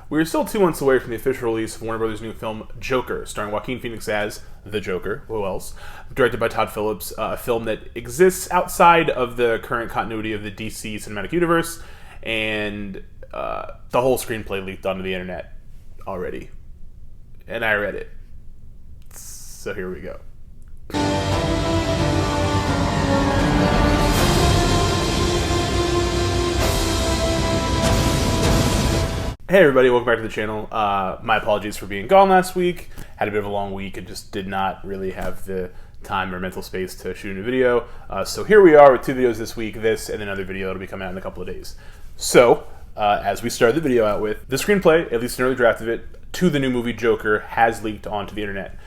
We are still 2 months away from the official release of Warner Brothers' new film Joker, starring Joaquin Phoenix as the Joker, who else, directed by Todd Philips, a film that exists outside of the current continuity of the DC cinematic universe, and the whole screenplay leaked onto the internet already. And I read it. So here we go. Hey everybody, welcome back to the channel. My apologies for being gone last week. Had a bit of a long week and just did not really have the time or mental space to shoot a new video. So here we are with 2 videos this week, this and another video that'll be coming out in a couple of days. So, as we start the video out with, the screenplay, at least an early draft of it, to the new movie Joker has leaked onto the internet.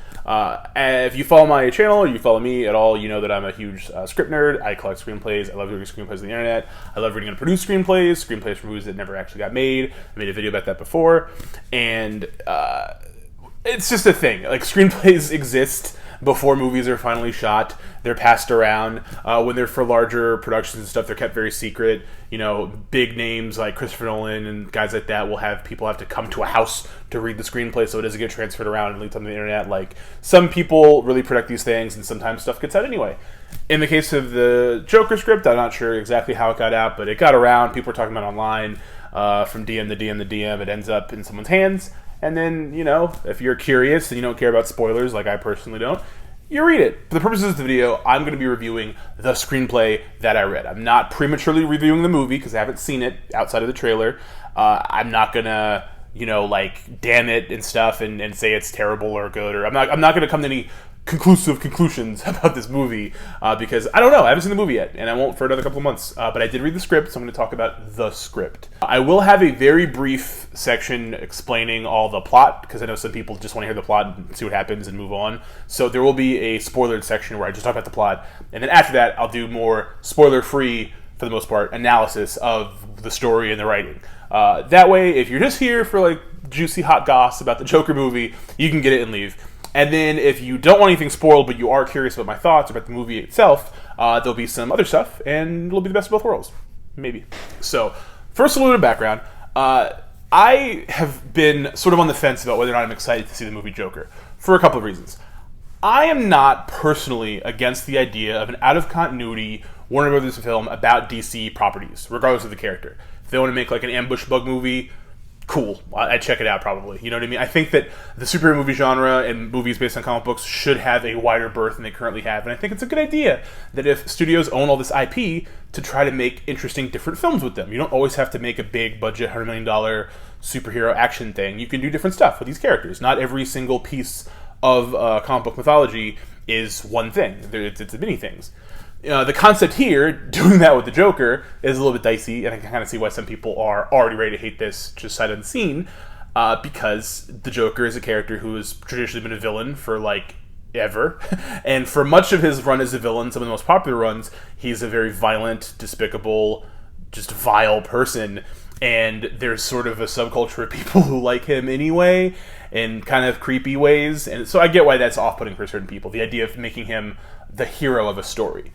If you follow my channel or you follow me at all, you know that I'm a huge script nerd. I collect screenplays. I love reading screenplays on the internet. I love reading unproduced screenplays for movies that never actually got made. I made a video about that before. And it's just a thing. Like, screenplays exist before movies are finally shot. They're passed around. When they're for larger productions and stuff, they're kept very secret. You know, big names like Christopher Nolan and guys like that will have people have to come to a house to read the screenplay so it doesn't get transferred around and leaked on the internet. Like, some people really protect these things, and sometimes stuff gets out anyway. In the case of the Joker script, I'm not sure exactly how it got out, but it got around. People were talking about it online, from DM to DM to DM. It ends up in someone's hands. And then, you know, if you're curious and you don't care about spoilers, like I personally don't, you read it. For the purposes of the video, I'm going to be reviewing the screenplay that I read. I'm not prematurely reviewing the movie because I haven't seen it outside of the trailer. I'm not going to, you know, like, damn it and stuff and say it's terrible or good. Or I'm not going to come to any conclusive conclusions about this movie because I don't know. I haven't seen the movie yet, and I won't for another couple of months. But I did read the script, so I'm going to talk about the script. I will have a very brief section explaining all the plot because I know some people just want to hear the plot and see what happens and move on. So there will be a spoilered section where I just talk about the plot, and then after that, I'll do more spoiler-free, for the most part, analysis of the story and the writing. That way, if you're just here for like juicy hot goss about the Joker movie, you can get it and leave. And then if you don't want anything spoiled, but you are curious about my thoughts about the movie itself, there'll be some other stuff, and it'll be the best of both worlds. Maybe. So, first a little bit of background. I have been sort of on the fence about whether or not I'm excited to see the movie Joker, for a couple of reasons. I am not personally against the idea of an out-of-continuity Warner Brothers film about DC properties, regardless of the character. If they want to make like an ambush bug movie, cool. I'd check it out probably. You know what I mean? I think that the superhero movie genre and movies based on comic books should have a wider berth than they currently have. And I think it's a good idea that if studios own all this IP to try to make interesting different films with them. You don't always have to make a big budget $100 million superhero action thing. You can do different stuff with these characters. Not every single piece of comic book mythology is one thing. It's many things. The concept here, doing that with the Joker, is a little bit dicey, and I can kind of see why some people are already ready to hate this just sight unseen, because the Joker is a character who has traditionally been a villain for, like, ever. And for much of his run as a villain, some of the most popular runs, he's a very violent, despicable, just vile person. And there's sort of a subculture of people who like him anyway, in kind of creepy ways. And so I get why that's off-putting for certain people, the idea of making him the hero of a story.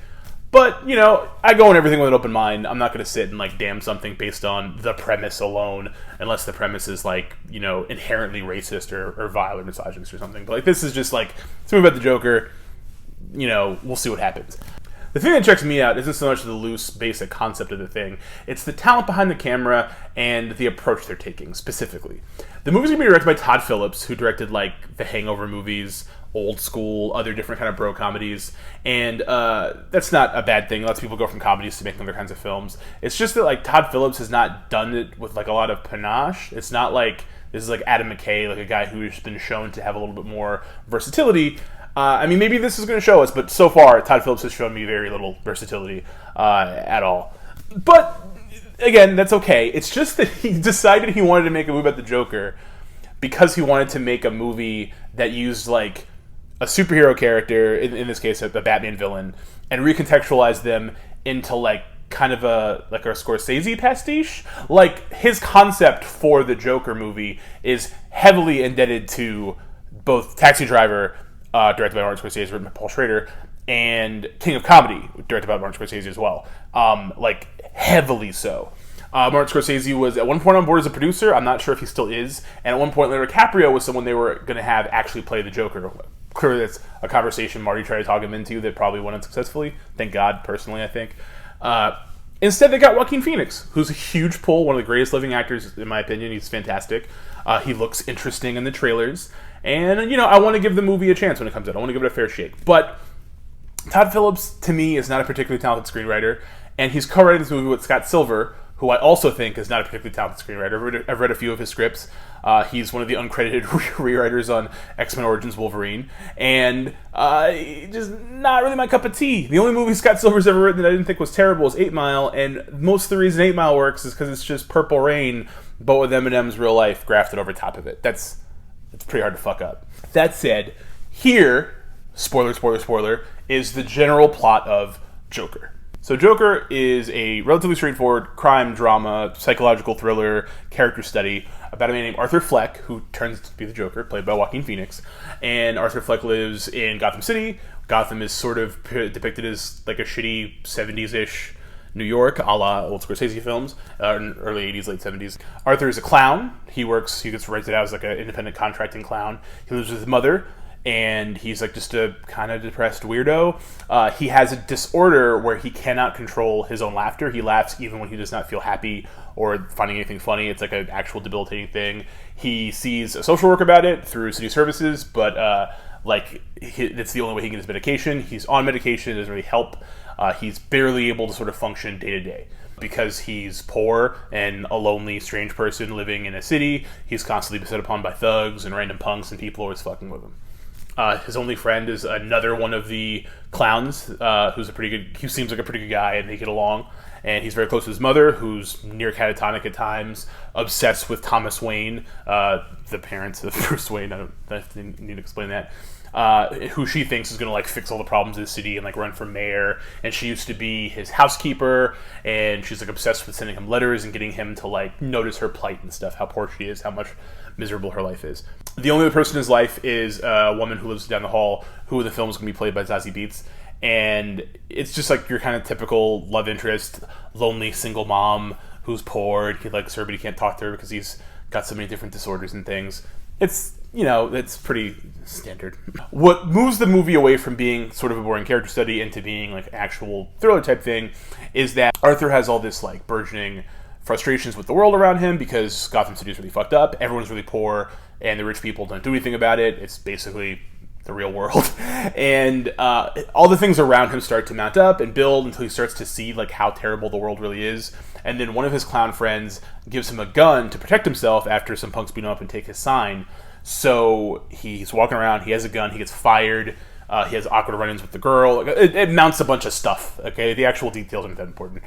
But, you know, I go in everything with an open mind. I'm not going to sit and, like, damn something based on the premise alone, unless the premise is, like, you know, inherently racist or vile or misogynist or something. But, like, this is just, like, it's a movie about the Joker. You know, we'll see what happens. The thing that checks me out isn't so much the loose, basic concept of the thing. It's the talent behind the camera and the approach they're taking, specifically. The movie's going to be directed by Todd Philips, who directed, like, the Hangover movies, Old School, other different kind of bro comedies. And that's not a bad thing. Lots of people go from comedies to making other kinds of films. It's just that, like, Todd Phillips has not done it with, like, a lot of panache. It's not like this is like Adam McKay, like a guy who's been shown to have a little bit more versatility. I mean, maybe this is going to show us, but so far, Todd Phillips has shown me very little versatility at all. But, again, that's okay. It's just that he decided he wanted to make a movie about the Joker because he wanted to make a movie that used, like, a superhero character, in this case, a Batman villain, and recontextualize them into, like, kind of a Scorsese pastiche. Like, his concept for the Joker movie is heavily indebted to both Taxi Driver, directed by Martin Scorsese, written by Paul Schrader, and King of Comedy, directed by Martin Scorsese as well. Like, heavily so. Martin Scorsese was at one point on board as a producer. I'm not sure if he still is. And at one point, Leonardo DiCaprio was someone they were going to have actually play the Joker. Clearly, that's a conversation Marty tried to talk him into that probably went unsuccessfully. Thank God, personally, I think. Instead, they got Joaquin Phoenix, who's a huge pull, one of the greatest living actors, in my opinion. He's fantastic. He looks interesting in the trailers. And, you know, I want to give the movie a chance when it comes out. I want to give it a fair shake. But Todd Phillips, to me, is not a particularly talented screenwriter. And he's co-writing this movie with Scott Silver, who I also think is not a particularly talented screenwriter. I've read a few of his scripts. He's one of the uncredited rewriters on X-Men Origins Wolverine. And just not really my cup of tea. The only movie Scott Silver's ever written that I didn't think was terrible is 8 Mile. And most of the reason 8 Mile works is because it's just Purple Rain, but with Eminem's real life grafted over top of it. It's pretty hard to fuck up. That said, here, spoiler, is the general plot of Joker. So Joker is a relatively straightforward crime drama, psychological thriller, character study about a man named Arthur Fleck, who turns to be the Joker, played by Joaquin Phoenix. And Arthur Fleck lives in Gotham City. Gotham is sort of depicted as like a shitty 70s-ish New York, a la old Scorsese films, early 80s, late 70s. Arthur is a clown. He gets rated out as like an independent contracting clown. He lives with his mother, and he's like just a kind of depressed weirdo. He has a disorder where he cannot control his own laughter. He laughs even when he does not feel happy or finding anything funny. It's like an actual debilitating thing. He sees a social worker about it through city services, but it's the only way he can get his medication. He's on medication. It doesn't really help. He's barely able to sort of function day to day. Because he's poor and a lonely, strange person living in a city, he's constantly beset upon by thugs and random punks, and people always fucking with him. His only friend is another one of the clowns, who seems like a pretty good guy, and they get along. And he's very close to his mother, who's near catatonic at times, obsessed with Thomas Wayne, the parents of Bruce Wayne. I don't need to explain that. Who she thinks is going to like fix all the problems of the city and like run for mayor. And she used to be his housekeeper, and she's like obsessed with sending him letters and getting him to like notice her plight and stuff, how poor she is, how much miserable her life is. The only other person in his life is a woman who lives down the hall, who in the film is going to be played by Zazie Beetz. And it's just like your kind of typical love interest, lonely single mom who's poor. He likes her, but he can't talk to her because he's got so many different disorders and things. It's pretty standard. What moves the movie away from being sort of a boring character study into being like actual thriller type thing is that Arthur has all this like burgeoning frustrations with the world around him because Gotham City is really fucked up. Everyone's really poor, and the rich people don't do anything about it. It's basically the real world. And all the things around him start to mount up and build until he starts to see like how terrible the world really is. And then one of his clown friends gives him a gun to protect himself after some punks beat him up and take his sign. So he's walking around, he has a gun, he gets fired, he has awkward run-ins with the girl. It mounts a bunch of stuff, okay? The actual details aren't that important.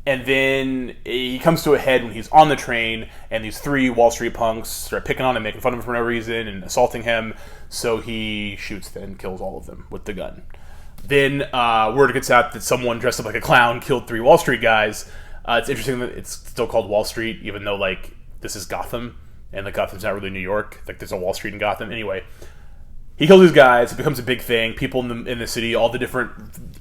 And then he comes to a head when he's on the train, and these 3 Wall Street punks start picking on him, making fun of him for no reason, and assaulting him. So he shoots and kills all of them with the gun. Then word gets out that someone dressed up like a clown killed 3 Wall Street guys. It's interesting that it's still called Wall Street, even though like this is Gotham, and like Gotham's not really New York. Like there's a Wall Street in Gotham. Anyway, he kills these guys. It becomes a big thing. People in the city, all the different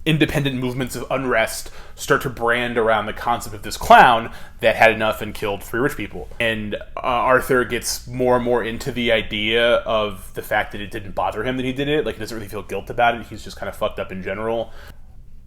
independent movements of unrest start to brand around the concept of this clown that had enough and killed 3 rich people. And Arthur gets more and more into the idea of the fact that it didn't bother him that he did it. Like he doesn't really feel guilt about it. He's just kind of fucked up in general.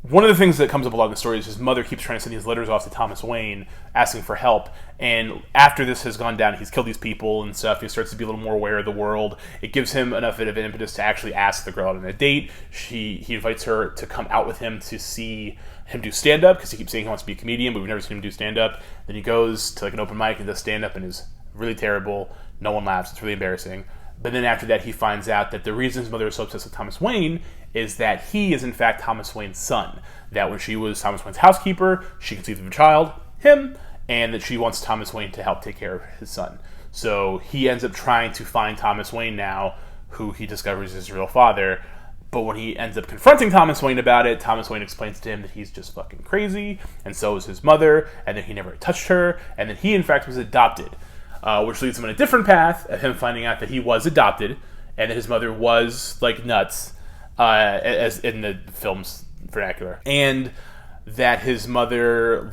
One of the things that comes up a lot in the story is his mother keeps trying to send these letters off to Thomas Wayne asking for help. And after this has gone down, he's killed these people and stuff. He starts to be a little more aware of the world. It gives him enough of an impetus to actually ask the girl out on a date. He invites her to come out with him to see him do stand-up because he keeps saying he wants to be a comedian, but we've never seen him do stand-up. Then he goes to like an open mic and does stand-up and is really terrible. No one laughs. It's really embarrassing. But then after that, he finds out that the reason his mother is so obsessed with Thomas Wayne is that he is in fact Thomas Wayne's son. That when she was Thomas Wayne's housekeeper, she conceived of a child, him, and that she wants Thomas Wayne to help take care of his son. So he ends up trying to find Thomas Wayne now, who he discovers is his real father. But when he ends up confronting Thomas Wayne about it, Thomas Wayne explains to him that he's just fucking crazy, and so is his mother, and that he never touched her, and that he in fact was adopted. Which leads him on a different path of him finding out that he was adopted and that his mother was like nuts, as in the film's vernacular. And that his mother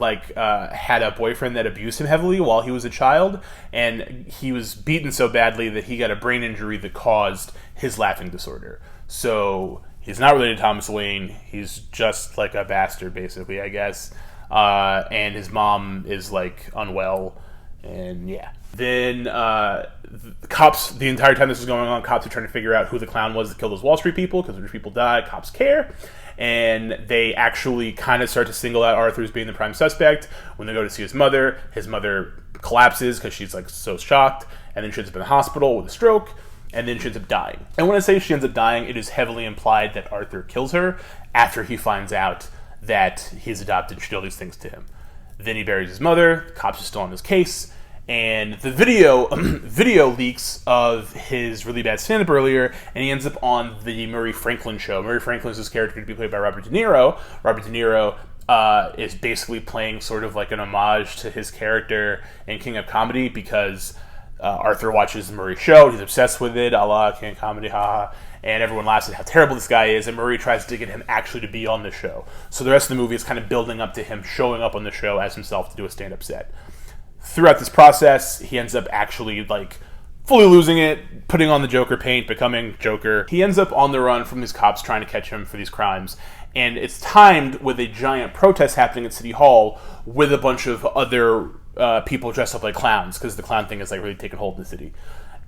had a boyfriend that abused him heavily while he was a child, and he was beaten so badly that he got a brain injury that caused his laughing disorder. So he's not related to Thomas Wayne. He's just like a bastard, basically, I guess. And his mom is unwell, and yeah. Then cops, the entire time this is going on, cops are trying to figure out who the clown was that killed those Wall Street people, because when rich people die, cops care. And they actually kind of start to single out Arthur as being the prime suspect. When they go to see his mother collapses because she's so shocked, and then she ends up in the hospital with a stroke, and then she ends up dying. And when I say she ends up dying, it is heavily implied that Arthur kills her after he finds out that he's adopted and she did all these things to him. Then he buries his mother, the cops are still on his case, and the video leaks of his really bad stand-up earlier, and he ends up on the Murray Franklin show. Murray Franklin is this character to be played by Robert De Niro. Robert De Niro is basically playing sort of like an homage to his character in King of Comedy, because Arthur watches the Murray show, he's obsessed with it, a la King of Comedy, haha, and everyone laughs at how terrible this guy is, and Murray tries to get him actually to be on the show. So the rest of the movie is kind of building up to him showing up on the show as himself to do a stand-up set. Throughout this process, he ends up actually fully losing it, putting on the Joker paint, becoming Joker. He ends up on the run from these cops trying to catch him for these crimes, and it's timed with a giant protest happening at City Hall with a bunch of other people dressed up like clowns, because the clown thing is really taking hold in the city.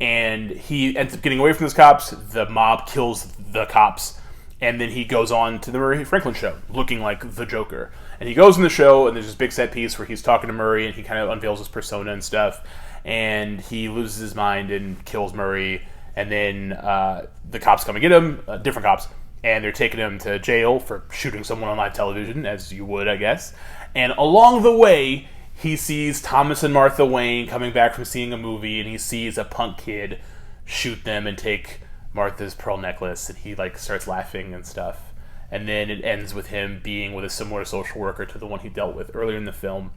And he ends up getting away from those cops. The mob kills the cops, and then he goes on to the Murray Franklin show looking like the Joker. And he goes in the show, and there's this big set piece where he's talking to Murray, and he kind of unveils his persona and stuff, and he loses his mind and kills Murray. And then the cops come and get him, different cops, and they're taking him to jail for shooting someone on live television, as you would, I guess. And along the way, he sees Thomas and Martha Wayne coming back from seeing a movie, and he sees a punk kid shoot them and take Martha's pearl necklace, and he starts laughing and stuff. And then it ends with him being with a similar social worker to the one he dealt with earlier in the film,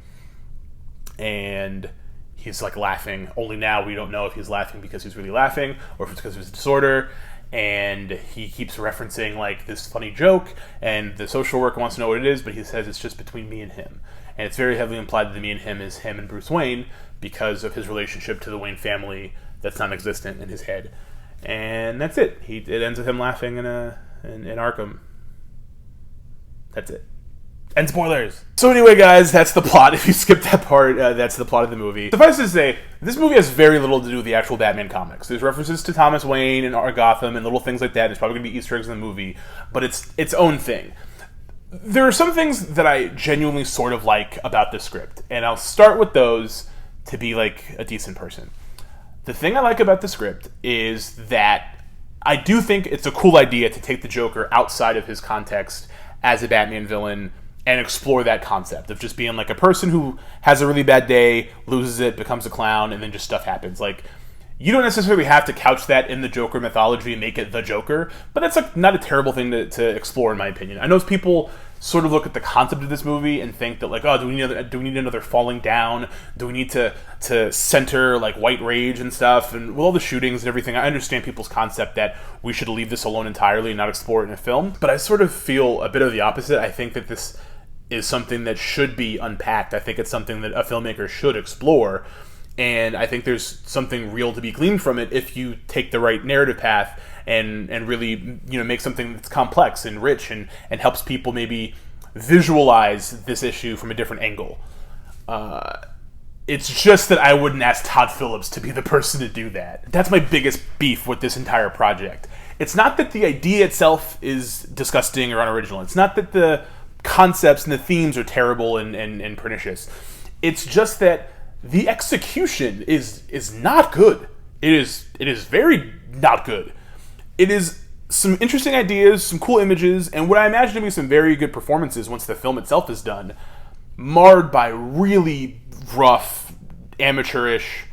and he's laughing, only now we don't know if he's laughing because he's really laughing or if it's because of his disorder. And he keeps referencing this funny joke, and the social worker wants to know what it is, but he says it's just between me and him. And it's very heavily implied that the me and him is him and Bruce Wayne, because of his relationship to the Wayne family that's non-existent in his head. And that's it. It ends with him laughing in Arkham. That's it. And spoilers. So anyway, guys, that's the plot. If you skip that part, that's the plot of the movie. Suffice to say, this movie has very little to do with the actual Batman comics. There's references to Thomas Wayne and Gotham and little things like that. There's probably going to be Easter eggs in the movie, but it's its own thing. There are some things that I genuinely sort of like about this script, and I'll start with those to be a decent person. The thing I like about the script is that I do think it's a cool idea to take the Joker outside of his context as a Batman villain and explore that concept of just being a person who has a really bad day, loses it, becomes a clown, and then just stuff happens. You don't necessarily have to couch that in the Joker mythology and make it the Joker, but that's not a terrible thing to explore, in my opinion. I know people sort of look at the concept of this movie and think that do we need another falling down? Do we need to center white rage and stuff? And with all the shootings and everything, I understand people's concept that we should leave this alone entirely and not explore it in a film. But I sort of feel a bit of the opposite. I think that this is something that should be unpacked. I think it's something that a filmmaker should explore. And I think there's something real to be gleaned from it if you take the right narrative path and really make something that's complex and rich and helps people maybe visualize this issue from a different angle. It's just that I wouldn't ask Todd Phillips to be the person to do that. That's my biggest beef with this entire project. It's not that the idea itself is disgusting or unoriginal. It's not that the concepts and the themes are terrible and pernicious. It's just that the execution is not good. It is very not good. It is some interesting ideas, some cool images, and what I imagine to be some very good performances once the film itself is done, marred by really rough, amateurish,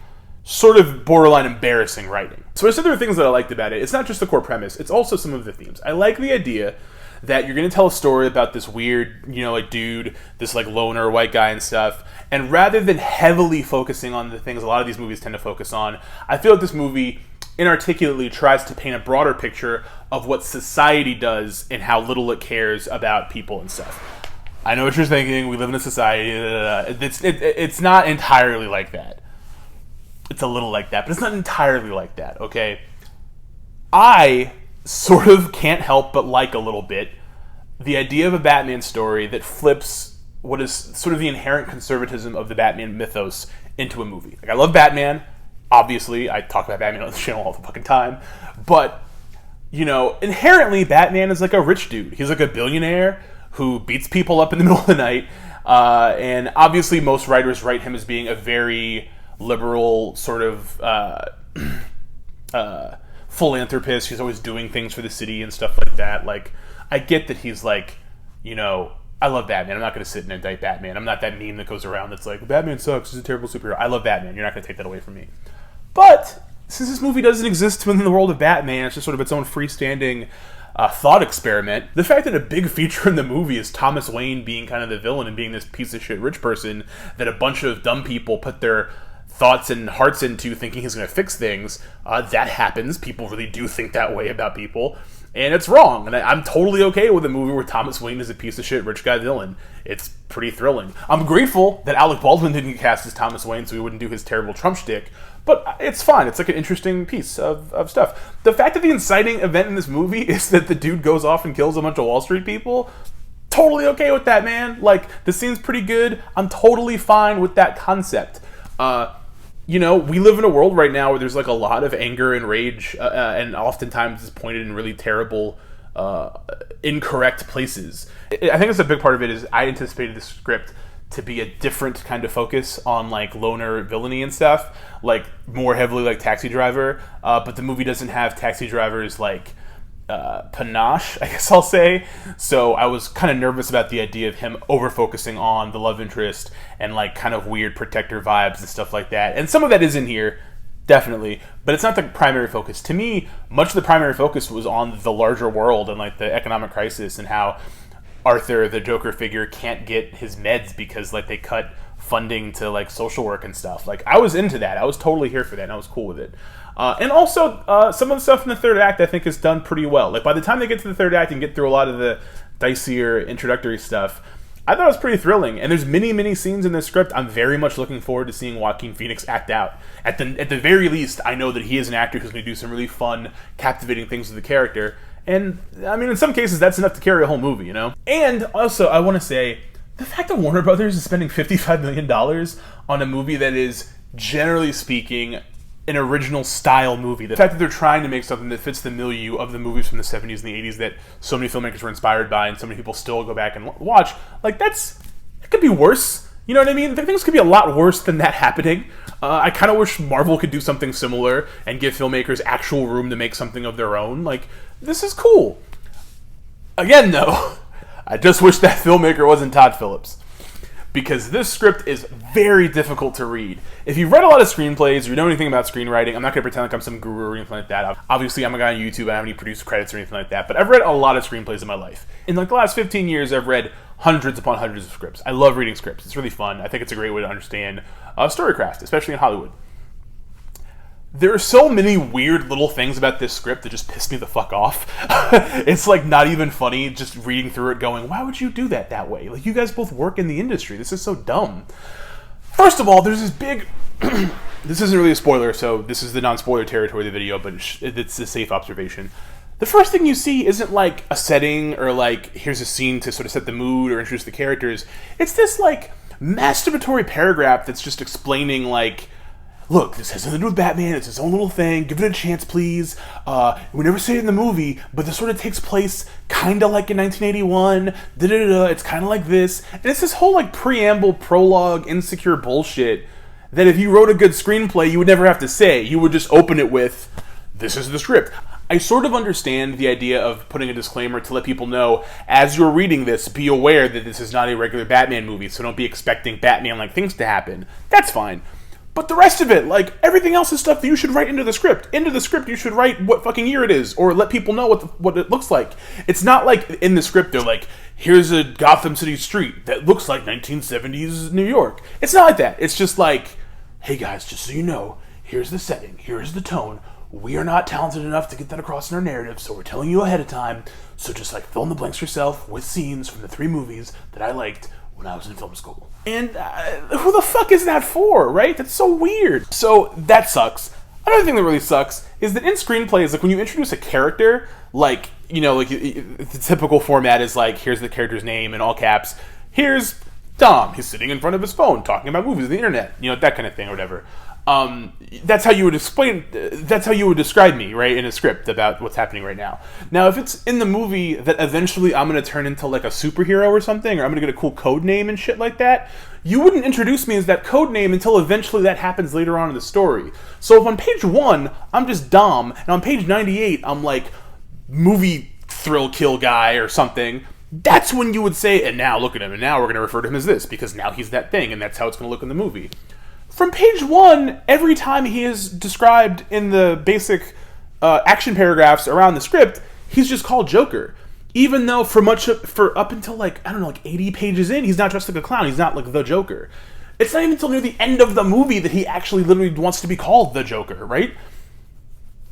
sort of borderline embarrassing writing. So I said there were things that I liked about it. It's not just the core premise, it's also some of the themes. I like the idea that you're going to tell a story about this weird, dude, this loner white guy and stuff, and rather than heavily focusing on the things a lot of these movies tend to focus on, I feel like this movie inarticulately tries to paint a broader picture of what society does and how little it cares about people and stuff. I know what you're thinking. We live in a society. It's not entirely like that. It's a little like that, but it's not entirely like that, okay? I sort of can't help but like a little bit the idea of a Batman story that flips what is sort of the inherent conservatism of the Batman mythos into a movie. Like, I love Batman. Obviously, I talk about Batman on this channel all the fucking time. But, you know, inherently, Batman is like a rich dude. He's like a billionaire who beats people up in the middle of the night. And obviously, most writers write him as being a very liberal sort of philanthropist. He's always doing things for the city and stuff like that. Like, I get that he's like, you know, I love Batman. I'm not going to sit and indict Batman. I'm not that meme that goes around that's like, Batman sucks, he's a terrible superhero. I love Batman. You're not going to take that away from me. But since this movie doesn't exist within the world of Batman, it's just sort of its own freestanding thought experiment. The fact that a big feature in the movie is Thomas Wayne being kind of the villain and being this piece of shit rich person that a bunch of dumb people put their thoughts and hearts into thinking he's going to fix things, that happens. People really do think that way about people. And it's wrong. And I'm totally okay with a movie where Thomas Wayne is a piece of shit rich guy villain. It's pretty thrilling. I'm grateful that Alec Baldwin didn't get cast as Thomas Wayne so he wouldn't do his terrible Trump shtick. But it's fine. It's like an interesting piece of stuff. The fact that the inciting event in this movie is that the dude goes off and kills a bunch of Wall Street people, totally okay with that, man. Like, the scene's pretty good. I'm totally fine with that concept. You know, we live in a world right now where there's like a lot of anger and rage, and oftentimes it's pointed in really terrible, incorrect places. I think that's a big part of it. Is I anticipated the script to be a different kind of focus on like loner villainy and stuff, like more heavily like Taxi Driver. But the movie doesn't have Taxi Driver's like panache, I guess I'll say. So I was kind of nervous about the idea of him over-focusing on the love interest and like kind of weird protector vibes and stuff like that. And some of that is in here, definitely, but it's not the primary focus. To me, much of the primary focus was on the larger world and like the economic crisis and how Arthur, the Joker figure, can't get his meds because like they cut funding to like social work and stuff. Like, I was into that. I was totally here for that, and I was cool with it. And also, some of the stuff in the third act I think is done pretty well. Like, by the time they get to the third act and get through a lot of the dicier introductory stuff, I thought it was pretty thrilling. And there's many scenes in this script I'm very much looking forward to seeing Joaquin Phoenix act out. At the very least, I know that he is an actor who's going to do some really fun, captivating things with the character. And, I mean, in some cases, that's enough to carry a whole movie, you know? And also, I want to say, the fact that Warner Brothers is spending $55 million on a movie that is, generally speaking, an original style movie. The fact that they're trying to make something that fits the milieu of the movies from the 70s and the 80s that so many filmmakers were inspired by and so many people still go back and watch, like, it could be worse. You know what I mean? Things could be a lot worse than that happening. I kind of wish Marvel could do something similar and give filmmakers actual room to make something of their own. Like, this is cool. Again, though, I just wish that filmmaker wasn't Todd Phillips, because this script is very difficult to read. If you've read a lot of screenplays, or you know anything about screenwriting, I'm not going to pretend like I'm some guru or anything like that. Obviously, I'm a guy on YouTube, I don't have any producer credits or anything like that, but I've read a lot of screenplays in my life. In like the last 15 years, I've read hundreds upon hundreds of scripts. I love reading scripts. It's really fun. I think it's a great way to understand storycraft, especially in Hollywood. There are so many weird little things about this script that just piss me the fuck off. It's like not even funny just reading through it going, why would you do that way? Like, you guys both work in the industry. This is so dumb. First of all, there's this big... This isn't really a spoiler, so this is the non-spoiler territory of the video, but it's a safe observation. The first thing you see isn't like a setting or like, here's a scene to sort of set the mood or introduce the characters. It's this like masturbatory paragraph that's just explaining like, look, this has nothing to do with Batman, it's his own little thing, give it a chance, please. We never say it in the movie, but this sort of takes place kind of like in 1981, it's kind of like this. And it's this whole like preamble, prologue, insecure bullshit that if you wrote a good screenplay, you would never have to say. You would just open it with, this is the script. I sort of understand the idea of putting a disclaimer to let people know, as you're reading this, be aware that this is not a regular Batman movie, so don't be expecting Batman-like things to happen. That's fine. But the rest of it, like, everything else is stuff that you should write into the script. Into the script, you should write what fucking year it is, or let people know what it looks like. It's not like in the script they're like, here's a Gotham City street that looks like 1970s New York. It's not like that. It's just like, hey guys, just so you know, here's the setting, here's the tone. we are not talented enough to get that across in our narrative, so we're telling you ahead of time. So just like fill in the blanks yourself with scenes from the 3 movies that I liked when I was in film school. And who the fuck is that for, right? That's so weird. So that sucks. Another thing that really sucks is that in screenplays, like when you introduce a character, like, you know, like the typical format is like, here's the character's name in all caps. Here's Dom. He's sitting in front of his phone talking about movies, the internet, you know, that kind of thing or whatever. That's how you would explain. That's how you would describe me, right, in a script about what's happening right now. Now, if it's in the movie that eventually I'm going to turn into like a superhero or something, or I'm going to get a cool code name and shit like that, you wouldn't introduce me as that code name until eventually that happens later on in the story. So if on page 1 I'm just Dom, and on page 98 I'm like movie thrill kill guy or something, that's when you would say, and now look at him, and now we're going to refer to him as this because now he's that thing, and that's how it's going to look in the movie. From page 1, every time he is described in the basic action paragraphs around the script, he's just called Joker. Even though for up until like, I don't know, like 80 pages in, he's not dressed like a clown. He's not like the Joker. It's not even until near the end of the movie that he actually literally wants to be called the Joker, right?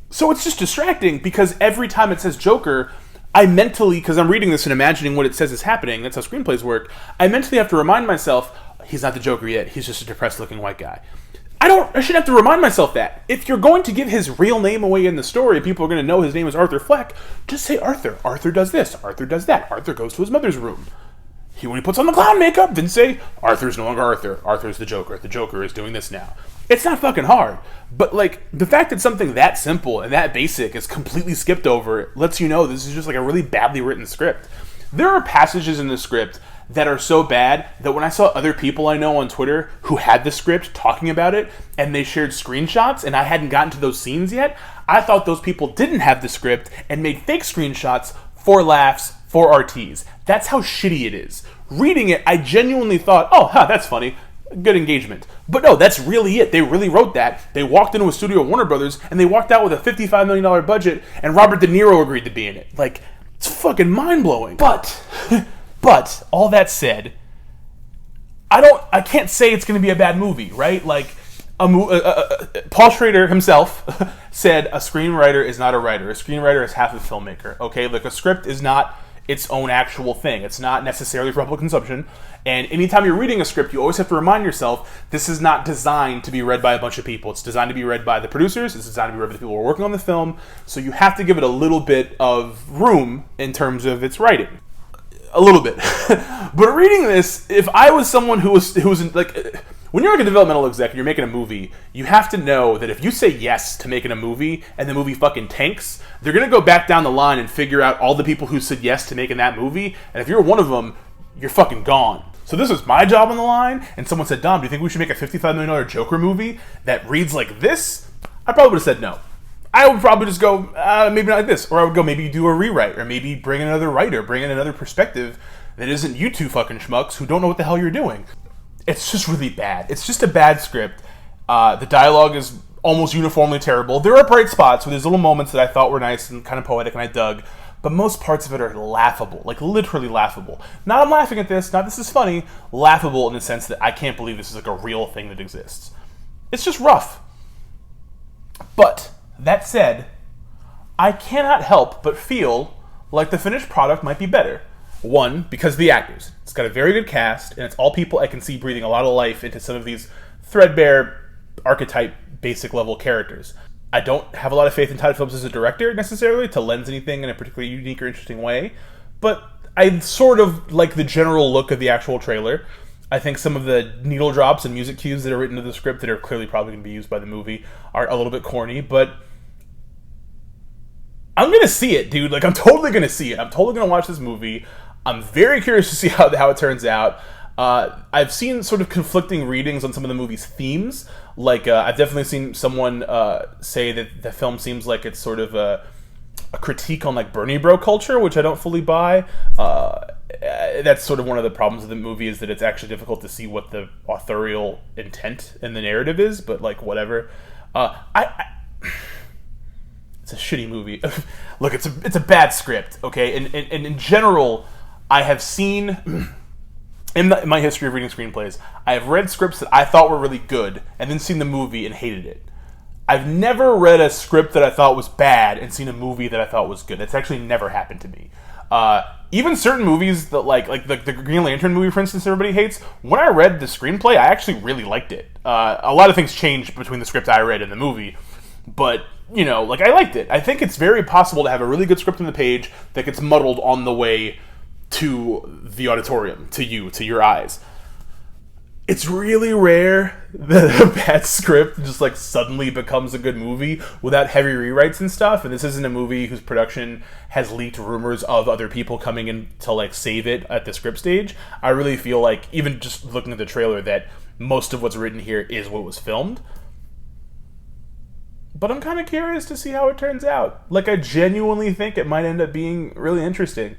So it's just distracting because every time it says Joker, I mentally, because I'm reading this and imagining what it says is happening, that's how screenplays work, I mentally have to remind myself, he's not the Joker yet. He's just a depressed-looking white guy. I shouldn't have to remind myself that. If you're going to give his real name away in the story, people are going to know his name is Arthur Fleck, just say Arthur. Arthur does this. Arthur does that. Arthur goes to his mother's room. When he puts on the clown makeup, then say, Arthur's no longer Arthur. Arthur's the Joker. The Joker is doing this now. It's not fucking hard. But, like, the fact that something that simple and that basic is completely skipped over lets you know this is just, like, a really badly written script. There are passages in the script that are so bad that when I saw other people I know on Twitter who had the script talking about it and they shared screenshots and I hadn't gotten to those scenes yet, I thought those people didn't have the script and made fake screenshots for laughs, for RTs. That's how shitty it is. Reading it, I genuinely thought, oh, that's funny. Good engagement. But no, that's really it. They really wrote that. They walked into a studio at Warner Brothers and they walked out with a $55 million budget and Robert De Niro agreed to be in it. Like, it's fucking mind-blowing. But all that said, I can't say it's going to be a bad movie, right? Like, Paul Schrader himself said a screenwriter is not a writer. A screenwriter is half a filmmaker, okay? Like, a script is not its own actual thing. It's not necessarily for public consumption. And anytime you're reading a script, you always have to remind yourself, this is not designed to be read by a bunch of people. It's designed to be read by the producers. It's designed to be read by the people who are working on the film. So you have to give it a little bit of room in terms of its writing. A little bit. But reading this, if I was someone who was like, when you're like a developmental exec and you're making a movie, you have to know that if you say yes to making a movie and the movie fucking tanks, they're going to go back down the line and figure out all the people who said yes to making that movie. And if you're one of them, you're fucking gone. So this was my job on the line, and someone said, Dom, do you think we should make a $55 million Joker movie that reads like this? I probably would have said no. I would probably just go, maybe not like this. Or I would go, maybe do a rewrite. Or maybe bring in another writer. Bring in another perspective that isn't you two fucking schmucks who don't know what the hell you're doing. It's just really bad. It's just a bad script. The dialogue is almost uniformly terrible. There are bright spots where there's little moments that I thought were nice and kind of poetic and I dug. But most parts of it are laughable. Like, literally laughable. Not I'm laughing at this. Not this is funny. Laughable in the sense that I can't believe this is like a real thing that exists. It's just rough. But that said, I cannot help but feel like the finished product might be better. One, because of the actors. It's got a very good cast, and it's all people I can see breathing a lot of life into some of these threadbare, archetype, basic level characters. I don't have a lot of faith in Todd Philips as a director, necessarily, to lens anything in a particularly unique or interesting way, but I sort of like the general look of the actual trailer. I think some of the needle drops and music cues that are written into the script that are clearly probably going to be used by the movie are a little bit corny, but I'm going to see it, dude. Like, I'm totally going to see it. I'm totally going to watch this movie. I'm very curious to see how it turns out. I've seen sort of conflicting readings on some of the movie's themes. Like, I've definitely seen someone say that the film seems like it's sort of a critique on, like, Bernie bro culture, which I don't fully buy. That's sort of one of the problems of the movie, is that it's actually difficult to see what the authorial intent in the narrative is, but, like, whatever. It's a shitty movie. Look, it's a bad script, okay? And in general, I have seen, in my history of reading screenplays, I have read scripts that I thought were really good, and then seen the movie and hated it. I've never read a script that I thought was bad and seen a movie that I thought was good. That's actually never happened to me. Even certain movies that like the Green Lantern movie, for instance, everybody hates. When I read the screenplay, I actually really liked it. A lot of things changed between the script I read and the movie, but like I liked it. I think it's very possible to have a really good script on the page that gets muddled on the way to the auditorium, to your eyes. It's really rare that a bad script just like suddenly becomes a good movie without heavy rewrites and stuff. And this isn't a movie whose production has leaked rumors of other people coming in to like save it at the script stage. I really feel like, even just looking at the trailer, that most of what's written here is what was filmed. But I'm kind of curious to see how it turns out. Like, I genuinely think it might end up being really interesting.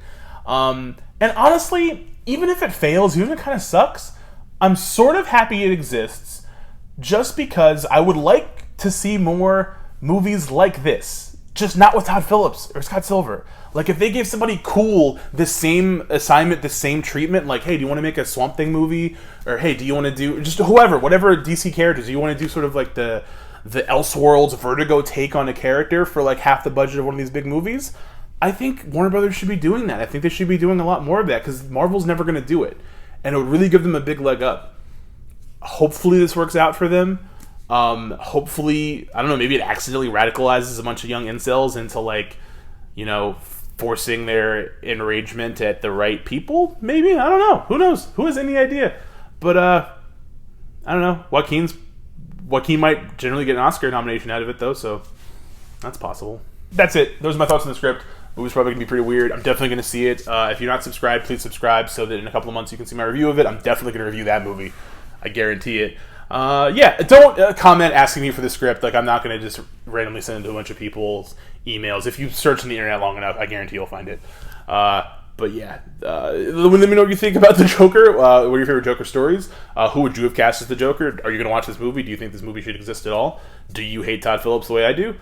And honestly, even if it fails, even if it kind of sucks, I'm sort of happy it exists, just because I would like to see more movies like this. Just not with Todd Phillips or Scott Silver. Like, if they gave somebody cool the same assignment, the same treatment, like, hey, do you want to make a Swamp Thing movie? Or, hey, do you want to do, just whatever DC characters, do you want to do sort of like the Elseworlds Vertigo take on a character for like half the budget of one of these big movies? I think Warner Brothers should be doing that. I think they should be doing a lot more of that, because Marvel's never going to do it. And it would really give them a big leg up. Hopefully this works out for them. Hopefully, I don't know, maybe it accidentally radicalizes a bunch of young incels into like, forcing their enragement at the right people. Maybe, I don't know. Who knows? Who has any idea? But I don't know. Joaquin might generally get an Oscar nomination out of it though, so that's possible. That's it. Those are my thoughts on the script. The movie's probably going to be pretty weird. I'm definitely going to see it. If you're not subscribed, please subscribe so that in a couple of months you can see my review of it. I'm definitely going to review that movie. I guarantee it. Don't comment asking me for the script. Like, I'm not going to just randomly send it to a bunch of people's emails. If you search on the internet long enough, I guarantee you'll find it. But yeah, let me know what you think about the Joker. What are your favorite Joker stories? Who would you have cast as the Joker? Are you going to watch this movie? Do you think this movie should exist at all? Do you hate Todd Phillips the way I do?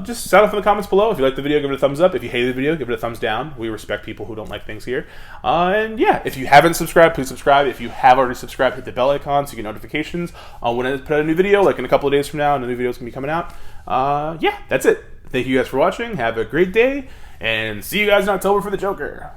Just sound off in the comments below. If you like the video, give it a thumbs up. If you hated the video, give it a thumbs down. We respect people who don't like things here. And yeah, if you haven't subscribed, please subscribe. If you have already subscribed, hit the bell icon so you get notifications when I put out a new video, like in a couple of days from now, and the new video is going to be coming out. Yeah, that's it. Thank you guys for watching. Have a great day, and see you guys in October for the Joker.